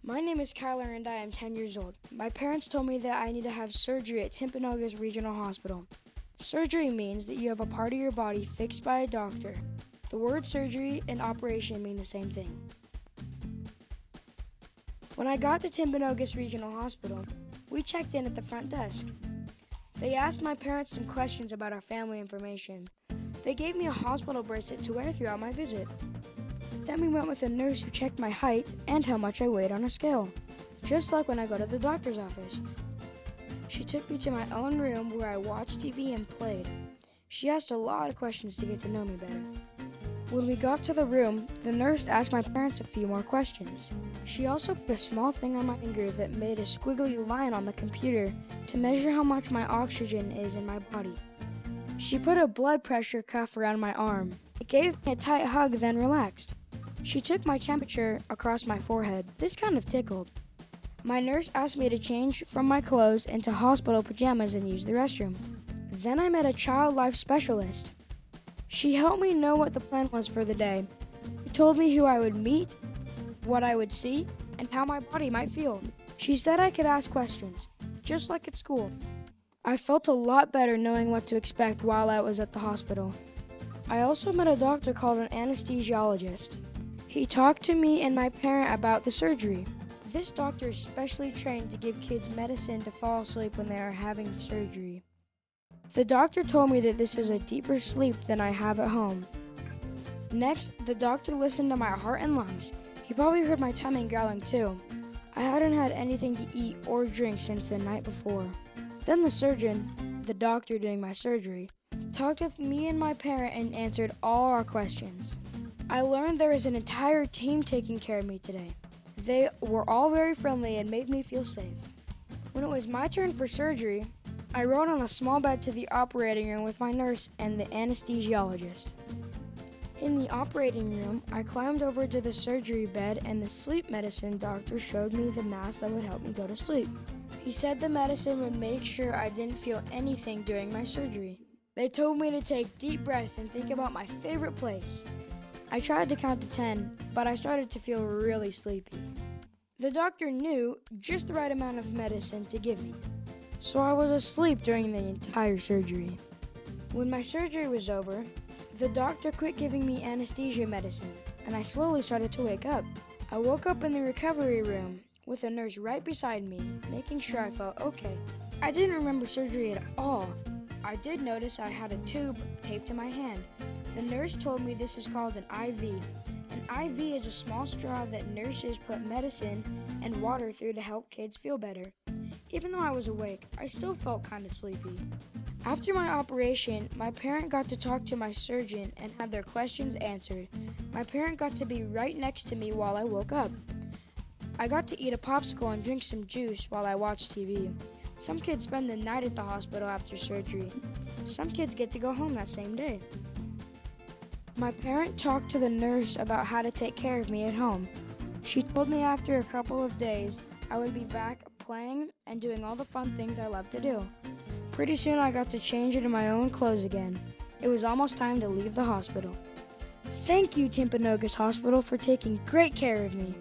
My name is Kyler and I am 10 years old. My parents told me that I need to have surgery at Timpanogos Regional Hospital. Surgery means that you have a part of your body fixed by a doctor. The word surgery and operation mean the same thing. When I got to Timpanogos Regional Hospital, we checked in at the front desk. They asked my parents some questions about our family information. They gave me a hospital bracelet to wear throughout my visit. Then we went with a nurse who checked my height and how much I weighed on a scale, just like when I go to the doctor's office. She took me to my own room where I watched TV and played. She asked a lot of questions to get to know me better. When we got to the room, the nurse asked my parents a few more questions. She also put a small thing on my finger that made a squiggly line on the computer to measure how much my oxygen is in my body. She put a blood pressure cuff around my arm. It gave me a tight hug, then relaxed. She took my temperature across my forehead. This kind of tickled. My nurse asked me to change from my clothes into hospital pajamas and use the restroom. Then I met a child life specialist. She helped me know what the plan was for the day. She told me who I would meet, what I would see, and how my body might feel. She said I could ask questions, just like at school. I felt a lot better knowing what to expect while I was at the hospital. I also met a doctor called an anesthesiologist. He talked to me and my parent about the surgery. This doctor is specially trained to give kids medicine to fall asleep when they are having surgery. The doctor told me that this was a deeper sleep than I have at home. Next, the doctor listened to my heart and lungs. He probably heard my tummy growling too. I hadn't had anything to eat or drink since the night before. Then the surgeon, the doctor doing my surgery, talked with me and my parent and answered all our questions. I learned there was an entire team taking care of me today. They were all very friendly and made me feel safe. When it was my turn for surgery, I rode on a small bed to the operating room with my nurse and the anesthesiologist. In the operating room, I climbed over to the surgery bed and the sleep medicine doctor showed me the mask that would help me go to sleep. He said the medicine would make sure I didn't feel anything during my surgery. They told me to take deep breaths and think about my favorite place. I tried to count to 10, but I started to feel really sleepy. The doctor knew just the right amount of medicine to give me, so I was asleep during the entire surgery. When my surgery was over, the doctor quit giving me anesthesia medicine, and I slowly started to wake up. I woke up in the recovery room with a nurse right beside me, making sure I felt okay. I didn't remember surgery at all. I did notice I had a tube taped to my hand. The nurse told me this is called an IV. An IV is a small straw that nurses put medicine and water through to help kids feel better. Even though I was awake, I still felt kind of sleepy. After my operation, my parent got to talk to my surgeon and have their questions answered. My parent got to be right next to me while I woke up. I got to eat a popsicle and drink some juice while I watched TV. Some kids spend the night at the hospital after surgery. Some kids get to go home that same day. My parent talked to the nurse about how to take care of me at home. She told me after a couple of days, I would be back playing and doing all the fun things I love to do. Pretty soon I got to change into my own clothes again. It was almost time to leave the hospital. Thank you, Timpanogos Hospital, for taking great care of me.